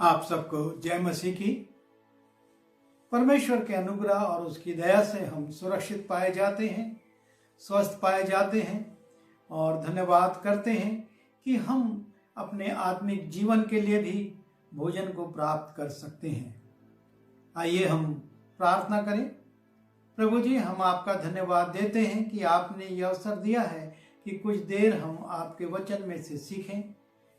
आप सबको जय मसीह की। परमेश्वर के अनुग्रह और उसकी दया से हम सुरक्षित पाए जाते हैं, स्वस्थ पाए जाते हैं और धन्यवाद करते हैं कि हम अपने आत्मिक जीवन के लिए भी भोजन को प्राप्त कर सकते हैं। आइए हम प्रार्थना करें। प्रभु जी, हम आपका धन्यवाद देते हैं कि आपने यह अवसर दिया है कि कुछ देर हम आपके वचन में से सीखें।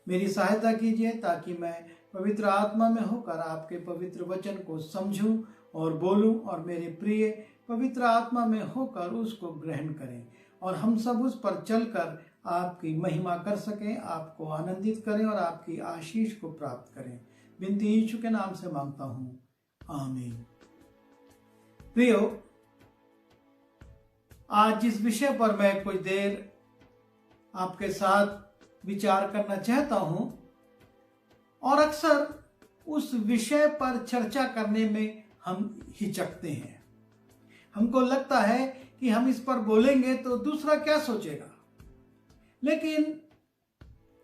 मेरी सहायता कीजिए ताकि मैं पवित्र आत्मा में होकर आपके पवित्र वचन को समझूं और बोलूं और मेरे प्रिय पवित्र आत्मा में होकर उसको ग्रहण करें और हम सब उस पर चलकर आपकी महिमा कर सकें, आपको आनंदित करें और आपकी आशीष को प्राप्त करें। विनती यीशु के नाम से मांगता हूं, आमीन। प्रियो, आज जिस विषय पर मैं कुछ देर आपके साथ विचार करना चाहता हूं और अक्सर उस विषय पर चर्चा करने में हम हिचकते हैं। हमको लगता है कि हम इस पर बोलेंगे तो दूसरा क्या सोचेगा। लेकिन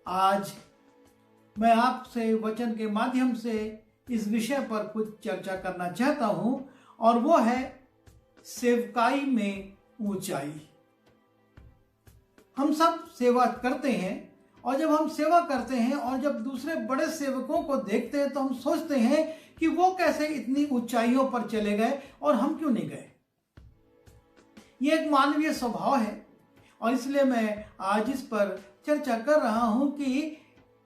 आज मैं आपसे वचन के माध्यम से इस विषय पर कुछ चर्चा करना चाहता हूं और वो है सेवकाई में ऊंचाई। हम सब सेवा करते हैं और जब हम सेवा करते हैं और जब दूसरे बड़े सेवकों को देखते हैं तो हम सोचते हैं कि वो कैसे इतनी ऊंचाइयों पर चले गए और हम क्यों नहीं गए। ये एक मानवीय स्वभाव है और इसलिए मैं आज इस पर चर्चा कर रहा हूं कि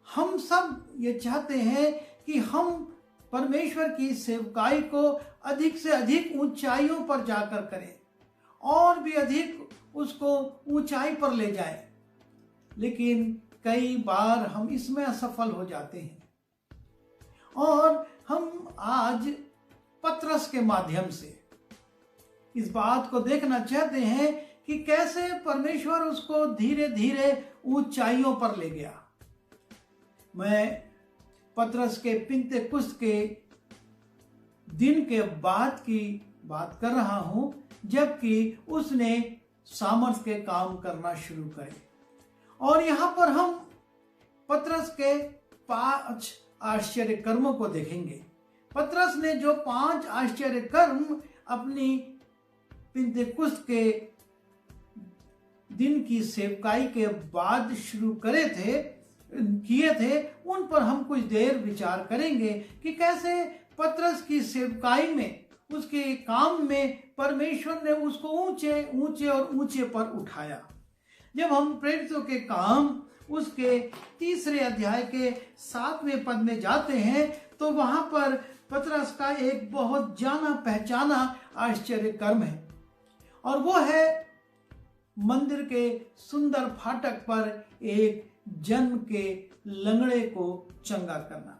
हम सब ये चाहते हैं कि हम परमेश्वर की सेवकाई को अधिक से अधिक ऊंचाइयों पर जाकर करें और भी अधिक उसको ऊंचाई पर ले जाएं। लेकिन कई बार हम इसमें असफल हो जाते हैं और हम आज पतरस के माध्यम से इस बात को देखना चाहते हैं कि कैसे परमेश्वर उसको धीरे धीरे ऊंचाइयों पर ले गया। मैं पतरस के पिन्तेकुस्त के दिन के बाद की बात कर रहा हूं, जबकि उसने सामर्थ के काम करना शुरू करे। और यहां पर हम पतरस के 5 आश्चर्य कर्मों को देखेंगे। पतरस ने जो 5 आश्चर्य कर्म अपनी पिन्तेकुस्त के दिन की सेवकाई के बाद शुरू किए थे, उन पर हम कुछ देर विचार करेंगे कि कैसे पतरस की सेवकाई में, उसके काम में परमेश्वर ने उसको ऊंचे ऊंचे और ऊंचे पर उठाया। जब हम प्रेरितों के काम उसके 3 अध्याय के 7वें पद में जाते हैं तो वहां पर पतरस का एक बहुत जाना पहचाना आश्चर्य कर्म है और वो है मंदिर के सुंदर फाटक पर एक जन्म के लंगड़े को चंगा करना।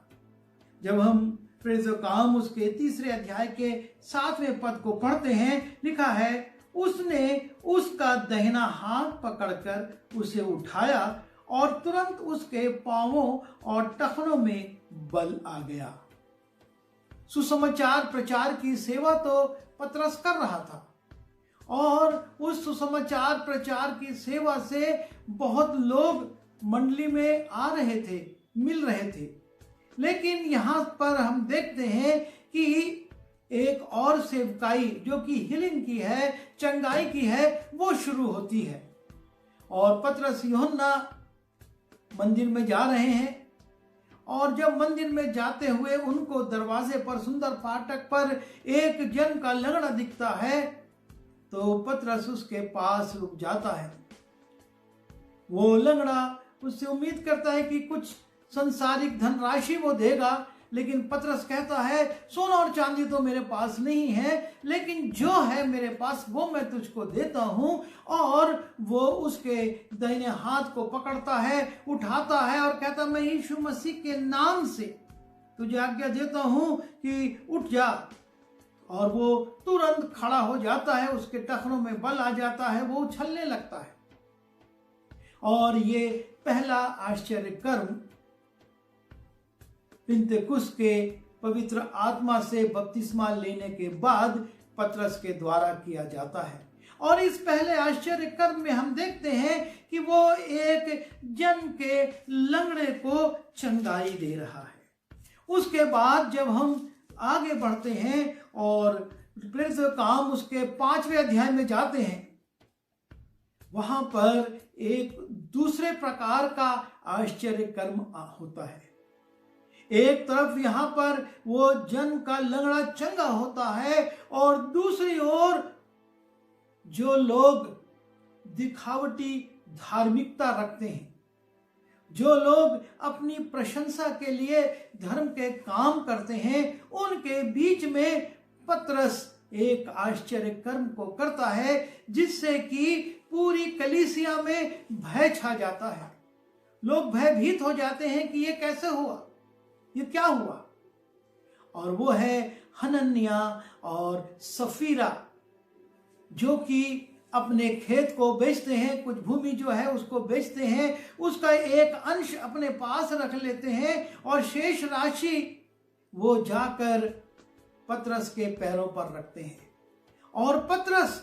जब हम प्रेरितों काम उसके 3 अध्याय के 7वें पद को पढ़ते हैं, लिखा है, उसने उसका दाहिना हाथ पकड़कर उसे उठाया और तुरंत उसके पांवों और टखनों में बल आ गया। सुसमाचार प्रचार की सेवा तो पतरस कर रहा था और उस सुसमाचार प्रचार की सेवा से बहुत लोग मंडली में आ रहे थे, मिल रहे थे। लेकिन यहां पर हम देखते हैं कि एक और सेवकाई जो कि हीलिंग की है, चंगाई की है, वो शुरू होती है और पतरस यूहन्ना मंदिर में जा रहे हैं और जब मंदिर में जाते हुए उनको दरवाजे पर, सुंदर फाटक पर एक जन का लंगड़ा दिखता है तो पतरस उसके पास रुक जाता है। वो लंगड़ा उससे उम्मीद करता है कि कुछ संसारिक धनराशि वो देगा, लेकिन पतरस कहता है, सोना और चांदी तो मेरे पास नहीं है, लेकिन जो है मेरे पास वो मैं तुझको देता हूं। और वो उसके दाहिने हाथ को पकड़ता है, उठाता है और कहता, मैं यीशु मसीह के नाम से तुझे आज्ञा देता हूं कि उठ जा। और वो तुरंत खड़ा हो जाता है, उसके टखनों में बल आ जाता है, वो उछलने लगता है। और ये पहला आश्चर्य कर्म पिन्तेकुस्त के पवित्र आत्मा से बपतिस्मा लेने के बाद पतरस के द्वारा किया जाता है। और इस पहले आश्चर्य कर्म में हम देखते हैं कि वो एक जन के लंगड़े को चंगाई दे रहा है। उसके बाद जब हम आगे बढ़ते हैं और प्रेरित काम उसके 5वें अध्याय में जाते हैं, वहां पर एक दूसरे प्रकार का आश्चर्य कर्म होता है। एक तरफ यहां पर वो जन का लंगड़ा चंगा होता है और दूसरी ओर जो लोग दिखावटी धार्मिकता रखते हैं, जो लोग अपनी प्रशंसा के लिए धर्म के काम करते हैं, उनके बीच में पतरस एक आश्चर्य कर्म को करता है जिससे कि पूरी कलीसिया में भय छा जाता है। लोग भयभीत हो जाते हैं कि ये कैसे हुआ, ये क्या हुआ। और वो है हनन्याह और सफीरा, जो कि अपने खेत को बेचते हैं, कुछ भूमि जो है उसको बेचते हैं, उसका एक अंश अपने पास रख लेते हैं और शेष राशि वो जाकर पतरस के पैरों पर रखते हैं। और पतरस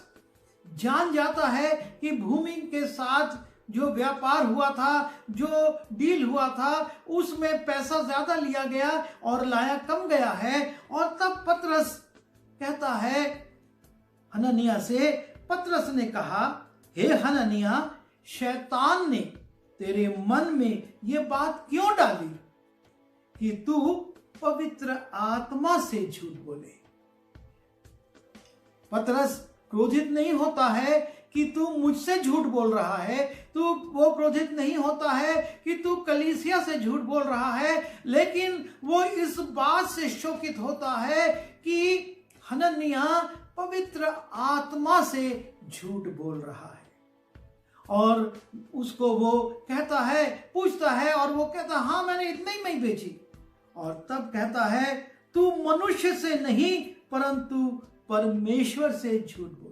जान जाता है कि भूमि के साथ जो व्यापार हुआ था, जो डील हुआ था, उसमें पैसा ज्यादा लिया गया और लाया कम गया है। और तब पतरस कहता है हनन्याह से, पतरस ने कहा, हे हनन्याह, शैतान ने तेरे मन में ये बात क्यों डाली कि तू पवित्र आत्मा से झूठ बोले। पतरस क्रोधित नहीं होता है कि तू मुझसे झूठ बोल रहा है, वो क्रोधित नहीं होता है कि तू कलीसिया से झूठ बोल रहा है, लेकिन वो इस बात से शोकित होता है कि हनन्याह पवित्र आत्मा से झूठ बोल रहा है। और उसको वो कहता है, पूछता है, और वो कहता है, हाँ मैंने इतने ही में बेची। और तब कहता है, तू मनुष्य से नहीं परंतु परमेश्वर से झूठ बोला।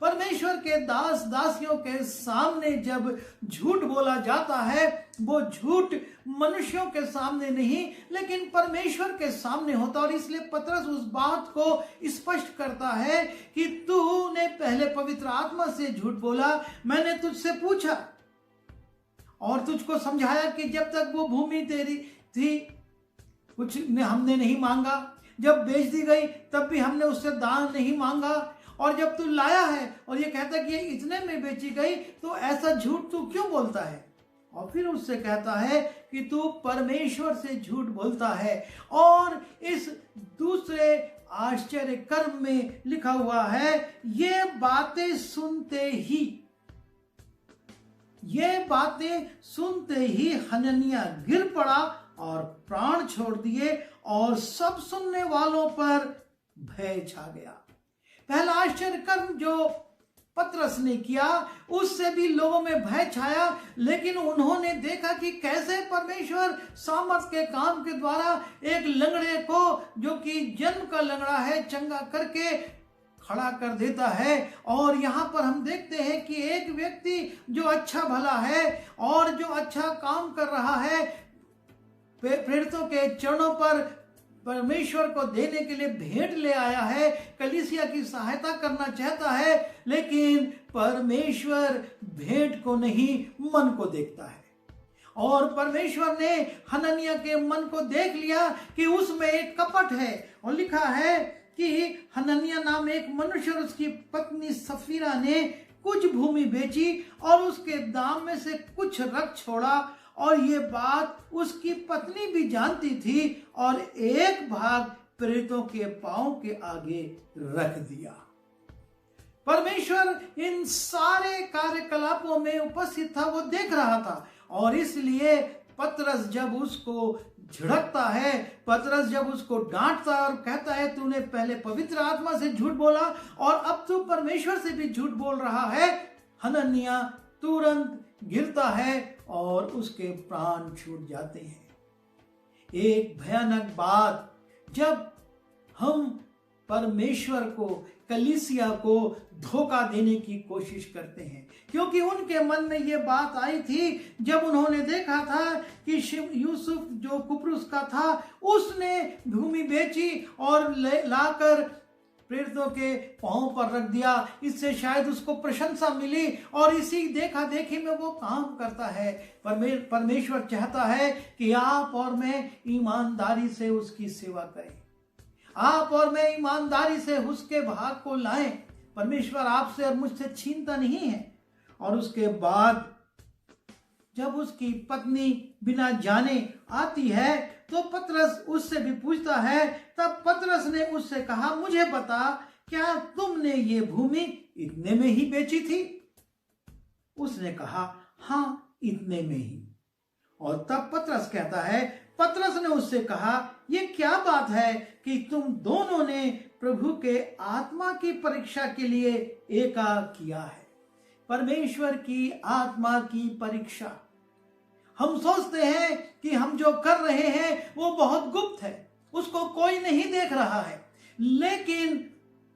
परमेश्वर के दास दासियों के सामने जब झूठ बोला जाता है, वो झूठ मनुष्यों के सामने नहीं लेकिन परमेश्वर के सामने होता। और इसलिए पतरस उस बात को स्पष्ट करता है कि तूने पहले पवित्र आत्मा से झूठ बोला। मैंने तुझसे पूछा और तुझको समझाया कि जब तक वो भूमि तेरी थी कुछ हमने नहीं मांगा, जब बेच दी गई तब भी हमने उससे दान नहीं मांगा, और जब तू लाया है और ये कहता कि ये इतने में बेची गई, तो ऐसा झूठ तू क्यों बोलता है। और फिर उससे कहता है कि तू परमेश्वर से झूठ बोलता है। और इस दूसरे आश्चर्य कर्म में लिखा हुआ है, ये बातें सुनते ही हनन्याह गिर पड़ा और प्राण छोड़ दिए और सब सुनने वालों पर भय छा गया। पहला आश्चर्य कर्म जो पतरस ने किया उससे भी लोगों में भय छाया, लेकिन उन्होंने देखा कि कैसे परमेश्वर सामर्थ के काम के द्वारा एक लंगड़े को, जो कि जन्म का लंगड़ा है, चंगा करके खड़ा कर देता है। और यहाँ पर हम देखते हैं कि एक व्यक्ति जो अच्छा भला है और जो अच्छा काम कर रहा है, प्रेरितों के चरणों पर परमेश्वर को देने के लिए भेंट ले आया है, कलीसिया की सहायता करना चाहता है, लेकिन परमेश्वर भेंट को नहीं मन को देखता है। और परमेश्वर ने हनन्याह के मन को देख लिया कि उसमें एक कपट है। और लिखा है कि हनन्याह नाम एक मनुष्य और उसकी पत्नी सफीरा ने कुछ भूमि बेची और उसके दाम में से कुछ रख छोड़ा, और ये बात उसकी पत्नी भी जानती थी, और एक भाग प्रेरितों के पांव के आगे रख दिया। परमेश्वर इन सारे कार्यकलापों में उपस्थित था, वो देख रहा था। और इसलिए पतरस जब उसको झिड़कता है, पतरस जब उसको डांटता है और कहता है तूने पहले पवित्र आत्मा से झूठ बोला और अब तू परमेश्वर से भी झूठ बोल रहा है, हनन्याह तुरंत गिरता है और उसके प्राण छूट जाते हैं। एक भयानक बात, जब हम परमेश्वर को, कलीसिया को धोखा देने की कोशिश करते हैं, क्योंकि उनके मन में यह बात आई थी जब उन्होंने देखा था कि यूसुफ जो कुप्रुस का था, उसने भूमि बेची और लाकर प्रेरितों के पांव पर रख दिया। इससे शायद उसको प्रशंसा मिली और इसी देखा देखी में वो काम करता है। परमेश्वर चाहता है कि आप और मैं ईमानदारी से उसकी सेवा करें, आप और मैं ईमानदारी से उसके भाग को लाएं। परमेश्वर आपसे और मुझसे छीनता नहीं है। और उसके बाद जब उसकी पत्नी बिना जाने आती है तो पतरस उससे भी पूछता है। तब पतरस ने उससे कहा, मुझे बता, क्या तुमने ये भूमि इतने में ही बेची थी? उसने कहा, हाँ, इतने में ही। और तब पतरस कहता है, पतरस ने उससे कहा, ये क्या बात है कि तुम दोनों ने प्रभु के आत्मा की परीक्षा के लिए एका किया है। परमेश्वर की आत्मा की परीक्षा। हम सोचते हैं कि हम जो कर रहे हैं वो बहुत गुप्त है, उसको कोई नहीं देख रहा है, लेकिन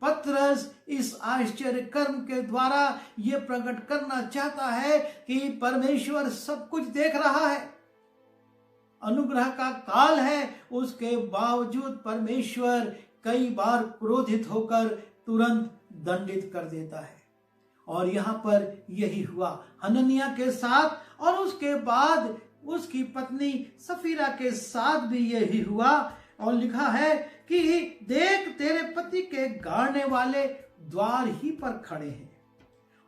पतरस इस आश्चर्य कर्म के द्वारा ये प्रकट करना चाहता है कि परमेश्वर सब कुछ देख रहा है। अनुग्रह का काल है, उसके बावजूद परमेश्वर कई बार क्रोधित होकर तुरंत दंडित कर देता है। और यहां पर यही हुआ हनन्याह के साथ, और उसके बाद उसकी पत्नी सफीरा के साथ भी यही हुआ। और लिखा है कि देख, तेरे पति के गाड़ने वाले द्वार ही पर खड़े हैं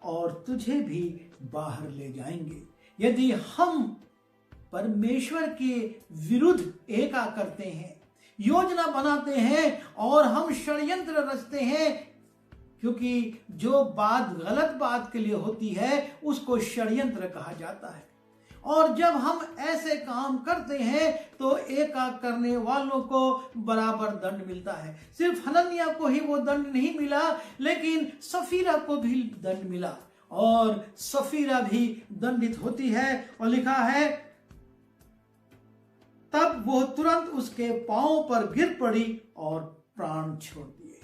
और तुझे भी बाहर ले जाएंगे। यदि हम परमेश्वर के विरुद्ध एका करते हैं, योजना बनाते हैं और हम षड्यंत्र रचते हैं, क्योंकि जो बात गलत बात के लिए होती है उसको षड्यंत्र कहा जाता है। और जब हम ऐसे काम करते हैं तो एका करने वालों को बराबर दंड मिलता है। सिर्फ हनन्याह को ही वो दंड नहीं मिला, लेकिन सफीरा को भी दंड मिला और सफीरा भी दंडित होती है। और लिखा है, तब वो तुरंत उसके पांव पर गिर पड़ी और प्राण छोड़ दिए।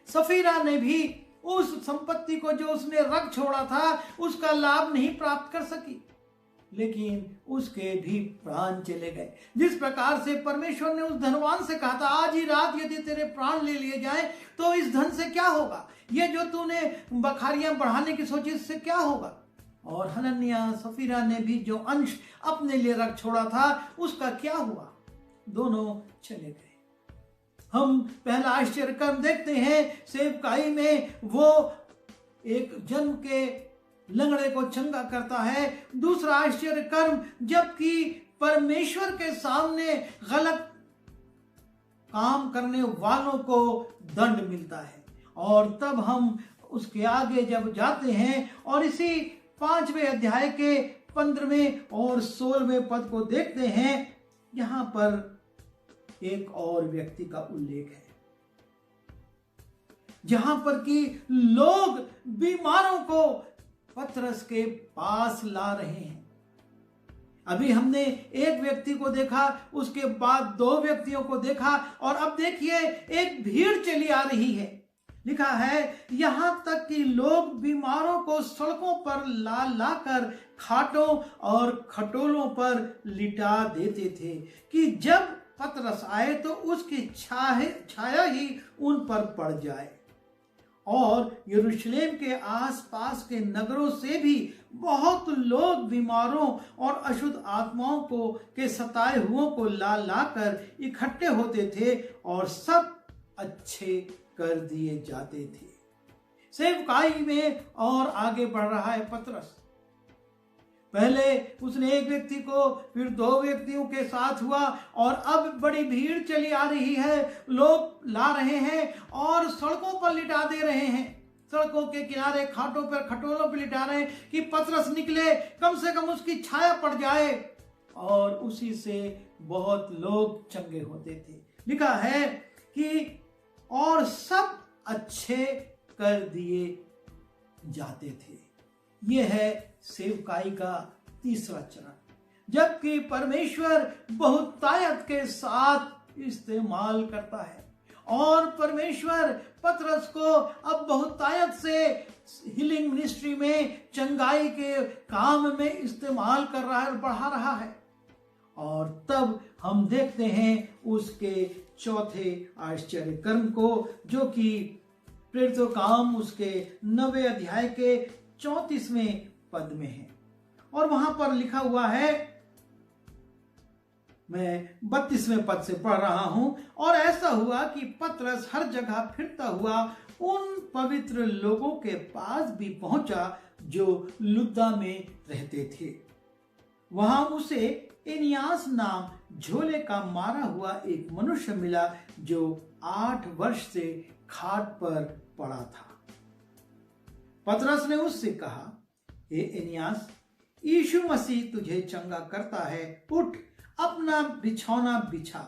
सफीरा ने भी उस संपत्ति को जो उसने रख छोड़ा था उसका लाभ नहीं प्राप्त कर सकी, लेकिन उसके भी प्राण चले गए। जिस प्रकार से परमेश्वर ने उस धनवान से कहा था, आज ही रात यदि तेरे प्राण ले लिए जाए तो इस धन से क्या होगा, ये जो तूने बखारियां बढ़ाने की सोची इससे क्या होगा। और हनन्याह सफीरा ने भी जो अंश अपने लिए रख छोड़ा था उसका क्या हुआ, दोनों चले गए। हम पहला आश्चर्य कर्म देखते हैं, सेवकाई में वो एक जन्म के लंगड़े को चंगा करता है। दूसरा आश्चर्य कर्म, जबकि परमेश्वर के सामने गलत काम करने वालों को दंड मिलता है। और तब हम उसके आगे जब जाते हैं और इसी 5वें अध्याय के 15वें और 16वें पद को देखते हैं, यहां पर एक और व्यक्ति का उल्लेख है, जहां पर कि लोग बीमारों को पतरस के पास ला रहे हैं। अभी हमने एक व्यक्ति को देखा, उसके बाद 2 व्यक्तियों को देखा, और अब देखिए एक भीड़ चली आ रही है। लिखा है, यहां तक कि लोग बीमारों को सड़कों पर ला लाकर खाटों और खटोलों पर लिटा देते थे कि जब पतरस आए तो उसकी छाया ही उन पर पड़ जाए। और यरूशलेम के आसपास के नगरों से भी बहुत लोग बीमारों और अशुद्ध आत्माओं को के सताए हुओं को ला लाकर इकट्ठे होते थे और सब अच्छे कर दिए जाते थे। सेवकाई में और आगे बढ़ रहा है पतरस। पहले उसने एक व्यक्ति को, फिर 2 व्यक्तियों के साथ हुआ, और अब बड़ी भीड़ चली आ रही है। लोग ला रहे हैं और सड़कों पर लिटा दे रहे हैं, सड़कों के किनारे खाटों पर खटोलों पर लिटा रहे हैं कि पतरस निकले, कम से कम उसकी छाया पड़ जाए, और उसी से बहुत लोग चंगे होते थे। लिखा है कि और सब अच्छे कर दिए जाते थे। यह है सेवकाई का तीसरा चरण, जबकि परमेश्वर बहुतायत के साथ इस्तेमाल करता है। और परमेश्वर पतरस को अब बहुतायत से हीलिंग मिनिस्ट्री में, चंगाई के काम में इस्तेमाल कर रहा है और बढ़ा रहा है। और तब हम देखते हैं उसके चौथे आश्चर्य कर्म को, जो कि प्रेरितों काम उसके 9वें अध्याय के 34वें पद में है। और वहां पर लिखा हुआ है, मैं 32वें पद से पढ़ रहा हूं। और ऐसा हुआ कि पतरस हर जगह फिरता हुआ उन पवित्र लोगों के पास भी पहुंचा जो लुद्दा में रहते थे। वहां उसे एनियास नाम झोले का मारा हुआ एक मनुष्य मिला जो 8 वर्ष से खाट पर पड़ा था। पतरस ने उससे कहा, हे एनियास, यीशु मसीह तुझे चंगा करता है, उठ अपना बिछौना बिछा।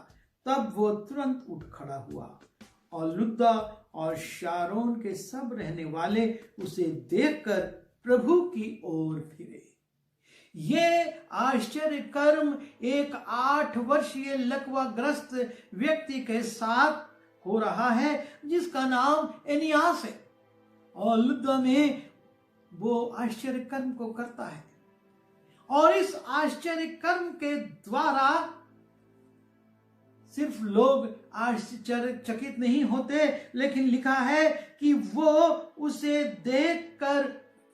तब वो तुरंत उठ खड़ा हुआ और लुद्दा और शारोन के सब रहने वाले उसे देखकर प्रभु की ओर फिरे। ये आश्चर्य कर्म एक 8 वर्षीय लकवाग्रस्त व्यक्ति के साथ हो रहा है जिसका नाम एनियास है। और लुद्दा में वो आश्चर्य कर्म को करता है। और इस आश्चर्य कर्म के द्वारा सिर्फ लोग आश्चर्यचकित नहीं होते, लेकिन लिखा है कि वो उसे देखकर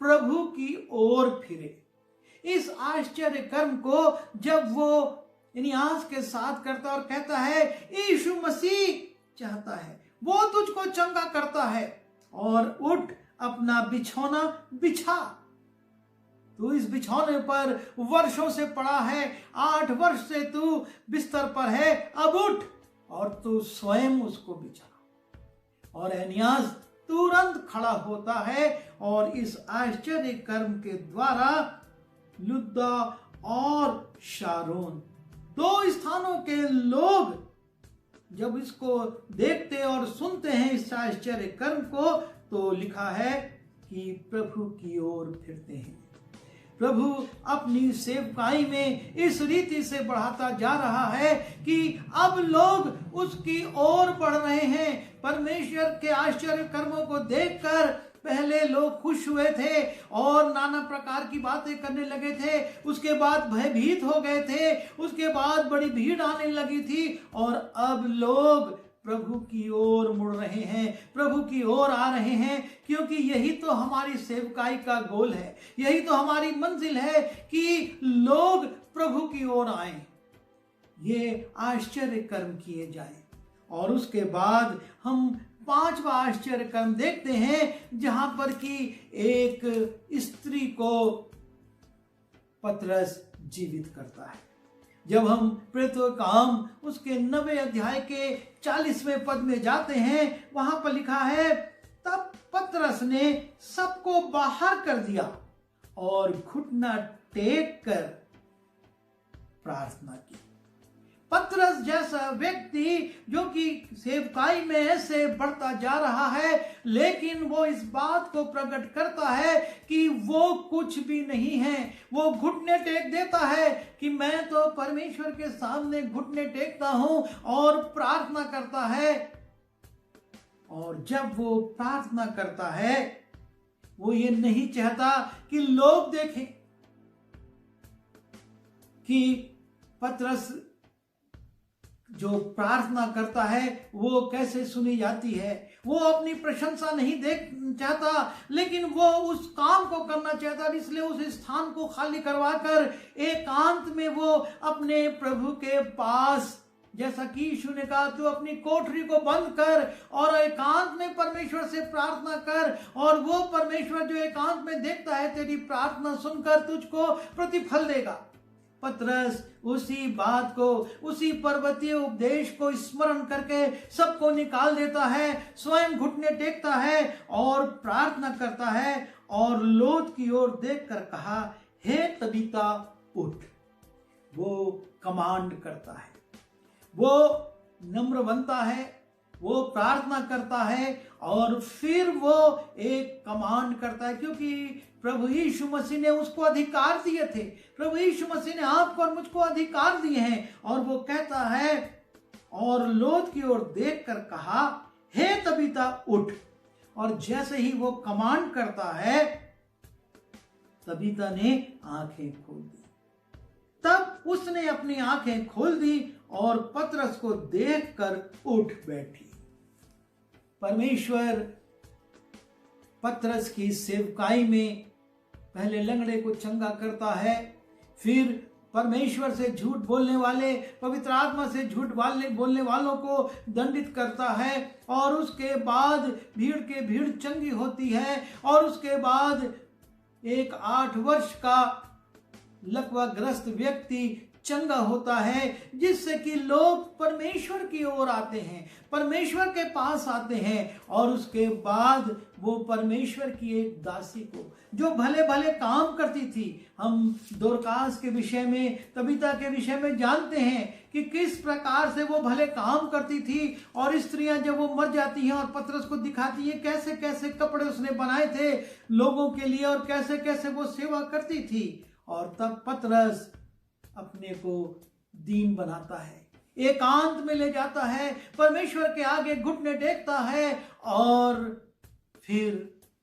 प्रभु की ओर फिरे। इस आश्चर्य कर्म को जब वो एनियास के साथ करता और कहता है, यीशु मसीह चाहता है, वो तुझको चंगा करता है, और उठ अपना बिछौना बिछा। तू इस बिछौने पर वर्षों से पड़ा है, 8 वर्ष से तू बिस्तर पर है, अब उठ और तू स्वयं उसको बिछा। और एनियास तुरंत खड़ा होता है और इस आश्चर्य कर्म के द्वारा लुद्दा और शारोन 2 स्थानों के लोग जब इसको देखते और सुनते हैं इस आश्चर्य कर्म को, तो लिखा है कि प्रभु की ओर फिरते हैं। प्रभु अपनी सेवकाई में इस रीति से बढ़ाता जा रहा है कि अब लोग उसकी ओर बढ़ रहे हैं। परमेश्वर के आश्चर्य कर्मों को देखकर पहले लोग खुश हुए थे और नाना प्रकार की बातें करने लगे थे, उसके बाद भयभीत हो गए थे, उसके बाद बड़ी भीड़ आने लगी थी, और अब लोग प्रभु की ओर मुड़ रहे हैं, प्रभु की ओर आ रहे हैं, क्योंकि यही तो हमारी सेवकाई का गोल है, यही तो हमारी मंजिल है कि लोग प्रभु की ओर आए, ये आश्चर्य कर्म किए जाएं। और उसके बाद हम 5वां आश्चर्य कर्म देखते हैं जहां पर कि एक स्त्री को पतरस जीवित करता है। जब हम प्रेरितों का काम उसके 9वें अध्याय के 40वें पद में जाते हैं, वहां पर लिखा है, तब पतरस ने सबको बाहर कर दिया और घुटना टेक कर प्रार्थना की। पतरस जैसा व्यक्ति जो कि सेवकाई में ऐसे बढ़ता जा रहा है, लेकिन वो इस बात को प्रकट करता है कि वो कुछ भी नहीं है। वो घुटने टेक देता है कि मैं तो परमेश्वर के सामने घुटने टेकता हूं और प्रार्थना करता है। और जब वो प्रार्थना करता है, वो ये नहीं चाहता कि लोग देखें कि पतरस जो प्रार्थना करता है वो कैसे सुनी जाती है। वो अपनी प्रशंसा नहीं देख चाहता, लेकिन वो उस काम को करना चाहता, इसलिए उस स्थान को खाली करवाकर एकांत में वो अपने प्रभु के पास, जैसा कि यीशु ने कहा, तू अपनी कोठरी को बंद कर और एकांत में परमेश्वर से प्रार्थना कर, और वो परमेश्वर जो एकांत में देखता है तेरी प्रार्थना सुनकर तुझको प्रतिफल देगा। पतरस उसी बात को, उसी पर्वतीय उपदेश को स्मरण करके सबको निकाल देता है, स्वयं घुटने टेकता है और प्रार्थना करता है, और लोथ की ओर देखकर कहा, हे तबीता उठ। वो कमांड करता है, वो नम्र बनता है, वो प्रार्थना करता है, और फिर वो एक कमांड करता है, क्योंकि प्रभु यीशु मसीह ने उसको अधिकार दिए थे। प्रभु यीशु मसीह ने आपको और मुझको अधिकार दिए हैं, और वो कहता है, और लोथ की ओर देखकर कहा, हे तबीता उठ। और जैसे ही वो कमांड करता है, तबीता ने आंखें खोल दी। तब उसने अपनी आंखें खोल दी और पतरस को देखकर उठ बैठी। परमेश्वर पतरस की सेवकाई में पहले लंगड़े को चंगा करता है, फिर परमेश्वर से झूठ बोलने वाले, पवित्र आत्मा से झूठ बोलने वालों को दंडित करता है, और उसके बाद भीड़ चंगी होती है, और उसके बाद एक 8 वर्ष का लकवाग्रस्त व्यक्ति चंगा होता है, जिससे कि लोग परमेश्वर की ओर आते हैं, परमेश्वर के पास आते हैं। और उसके बाद वो परमेश्वर की एक दासी को जो भले भले काम करती थी, हम दोरकास के विषय में, तबीता के विषय में जानते हैं कि किस प्रकार से वो भले काम करती थी, और स्त्रियां जब वो मर जाती हैं और पतरस को दिखाती है कैसे कैसे कपड़े उसने बनाए थे लोगों के लिए, और कैसे कैसे वो सेवा करती थी। और तब पतरस अपने को दीन बनाता है, एकांत में ले जाता है, परमेश्वर के आगे घुटने टेकता है, और फिर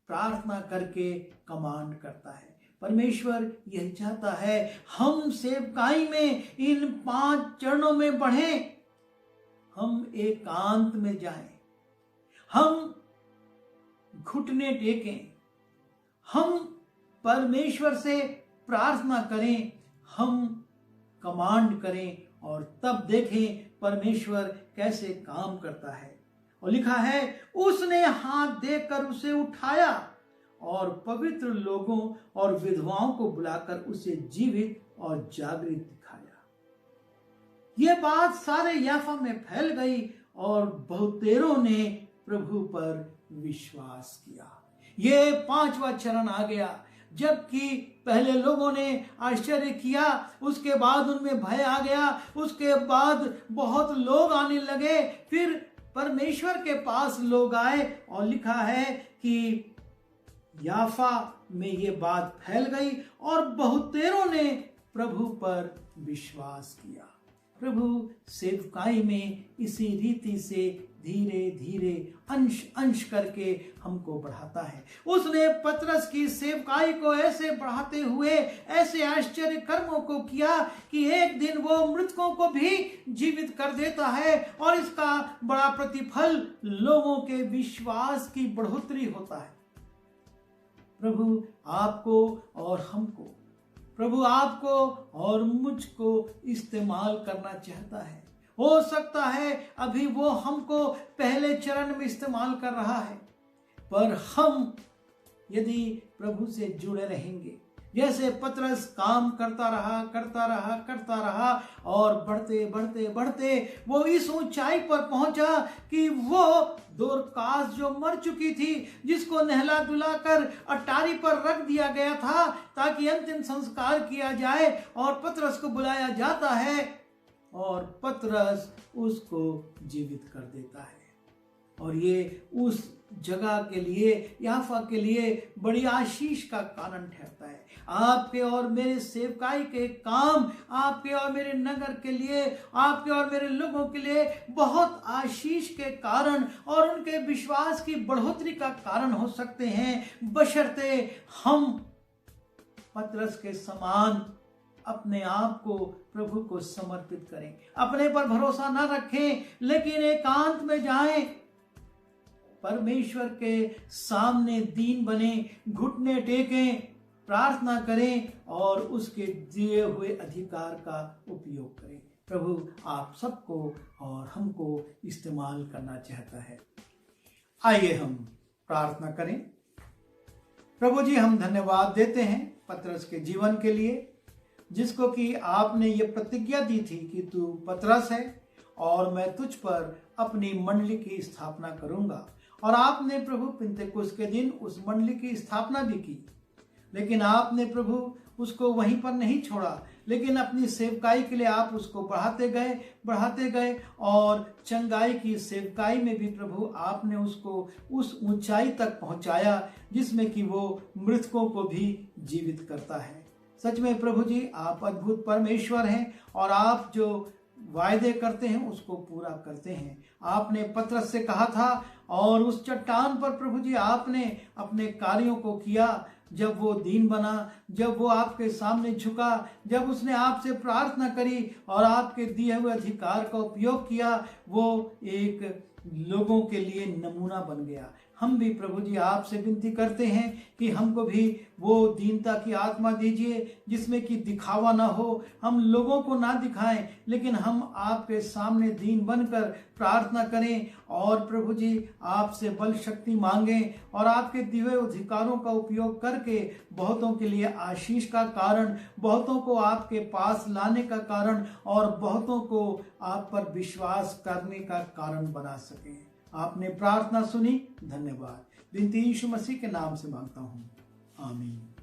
प्रार्थना करके कमांड करता है। परमेश्वर यही चाहता है, हम सेवकाई में इन 5 चरणों में बढ़ें, हम एकांत में जाएं, हम घुटने टेकें, हम परमेश्वर से प्रार्थना करें, हम कमांड करें, और तब देखें परमेश्वर कैसे काम करता है। और लिखा है, उसने हाथ देकर उसे उठाया और पवित्र लोगों और विधवाओं को बुलाकर उसे जीवित और जागृत दिखाया। यह बात सारे याफा में फैल गई और बहुतेरों ने प्रभु पर विश्वास किया। ये 5वां चरण आ गया। जबकि पहले लोगों ने आश्चर्य किया, उसके बाद उनमें भय आ गया, उसके बाद बहुत लोग आने लगे, फिर परमेश्वर के पास लोग आए, और लिखा है कि याफा में ये बात फैल गई और बहुतेरों ने प्रभु पर विश्वास किया। प्रभु सेवकाई में इसी रीति से धीरे धीरे अंश अंश करके हमको बढ़ाता है। उसने पतरस की सेवकाई को ऐसे बढ़ाते हुए ऐसे आश्चर्य कर्मों को किया कि एक दिन वो मृतकों को भी जीवित कर देता है, और इसका बड़ा प्रतिफल लोगों के विश्वास की बढ़ोतरी होता है। प्रभु आपको और हमको, प्रभु आपको और मुझको इस्तेमाल करना चाहता है। हो सकता है अभी वो हमको पहले चरण में इस्तेमाल कर रहा है, पर हम यदि प्रभु से जुड़े रहेंगे, जैसे पतरस काम करता रहा और बढ़ते बढ़ते बढ़ते वो इस ऊंचाई पर पहुंचा कि वो दोरकास जो मर चुकी थी, जिसको नहला धुलाकर अटारी पर रख दिया गया था ताकि अंतिम संस्कार किया जाए, और पतरस को बुलाया जाता है और पतरस उसको जीवित कर देता है। और ये उस जगह के लिए, याफा के लिए बड़ी आशीष का कारण ठहरता है। आपके और मेरे सेवकाई के काम, आपके और मेरे नगर के लिए, आपके और मेरे लोगों के लिए बहुत आशीष के कारण और उनके विश्वास की बढ़ोतरी का कारण हो सकते हैं, बशर्ते हम पतरस के समान अपने आप को प्रभु को समर्पित करें, अपने पर भरोसा न रखें, लेकिन एकांत में जाएं, परमेश्वर के सामने दीन बने, घुटने टेकें, प्रार्थना करें और उसके दिए हुए अधिकार का उपयोग करें। प्रभु आप सबको और हमको इस्तेमाल करना चाहता है। आइए हम प्रार्थना करें। प्रभु जी, हम धन्यवाद देते हैं पतरस के जीवन के लिए, जिसको कि आपने ये प्रतिज्ञा दी थी कि तू पतरस है और मैं तुझ पर अपनी मंडली की स्थापना करूंगा। और आपने प्रभु पिंतेकुस्त के दिन उस मंडली की स्थापना भी की, लेकिन आपने प्रभु उसको वहीं पर नहीं छोड़ा, लेकिन अपनी सेवकाई के लिए आप उसको बढ़ाते गए और चंगाई की सेवकाई में भी प्रभु आपने उसको उस ऊंचाई तक पहुंचाया जिसमें कि वो मृतकों को भी जीवित करता है। सच में प्रभु जी, आप अद्भुत परमेश्वर हैं और आप जो वायदे करते हैं उसको पूरा करते हैं। आपने पतरस से कहा था और उस चट्टान पर प्रभु जी आपने अपने कार्यों को किया। जब वो दीन बना, जब वो आपके सामने झुका, जब उसने आपसे प्रार्थना करी और आपके दिए हुए अधिकार का उपयोग किया, वो एक लोगों के लिए नमूना बन गया। हम भी प्रभु जी आपसे विनती करते हैं कि हमको भी वो दीनता की आत्मा दीजिए जिसमें कि दिखावा ना हो, हम लोगों को ना दिखाएं, लेकिन हम आपके सामने दीन बनकर प्रार्थना करें और प्रभु जी आपसे बल शक्ति मांगें और आपके दिव्य अधिकारों का उपयोग करके बहुतों के लिए आशीष का कारण, बहुतों को आपके पास लाने का कारण और बहुतों को आप पर विश्वास करने का कारण बना सकें। आपने प्रार्थना सुनी, धन्यवाद। विनती यीशु मसीह के नाम से मांगता हूँ, आमीन।